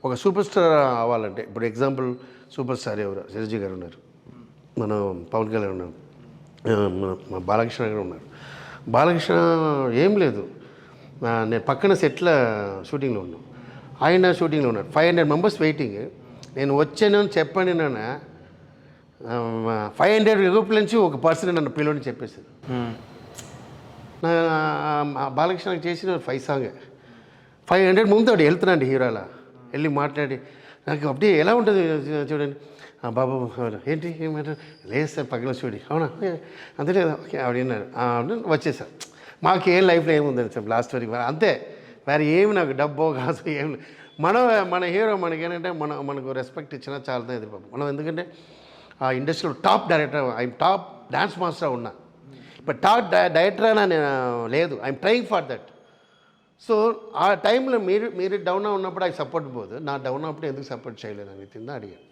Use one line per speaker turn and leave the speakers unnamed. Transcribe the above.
ఒక super star అవ్వాలంటే ఇప్పుడు ఎగ్జాంపుల్ సూపర్ స్టార్ ఎవరు చిరంజీవి గారు ఉన్నారు, మన పవన్ కళ్యాణ్ ఉన్నారు, మా బాలకృష్ణ గారు ఉన్నారు. బాలకృష్ణ ఏం లేదు, నేను పక్కన సెట్ల షూటింగ్లో ఉన్నాను, ఆయన షూటింగ్లో ఉన్నారు. 500 మెంబర్స్ వెయిటింగ్. నేను వచ్చాను చెప్పండి నాన్న, 500 గ్రూప్ నుంచి ఒక పర్సన్ నన్ను పిలువని చెప్పేసారు. బాలకృష్ణకి చేసిన 5 సాంగ్ 500 ముందు వాడు వెళ్తున్నాండి హీరోలా వెళ్ళి మాట్లాడి నాకు అప్పుడే ఎలా ఉంటుంది చూడండి. బాబు ఏంటి ఏమంటారు, లేదు సార్ పక్కన చూడి, అవునా అంతే లేదా, ఓకే ఆవిడ విన్నారు వచ్చేసారు. మాకేం లైఫ్లో ఏముందని సార్ లాస్ట్ వరకు అంతే, వేరే ఏమి నాకు డబ్బో కాదు ఏమి. మన హీరో మనకి ఏంటంటే మనకు రెస్పెక్ట్ ఇచ్చినా చాలా ఇది బాబు మనం. ఎందుకంటే ఆ ఇండస్ట్రీలో top director, I'm top dance master ఉన్నా, ఇప్పుడు టాప్ డైరెక్టర్ అయినా నేను లేదు, I'm trying for that. So ఆ టైంలో మీరు డౌన్ ఉన్నప్పుడు అది సపోర్ట్ పోదు, నా డౌన్ అప్పుడు ఎందుకు సపోర్ట్ చేయలేదు అని తిందా అడిగాను.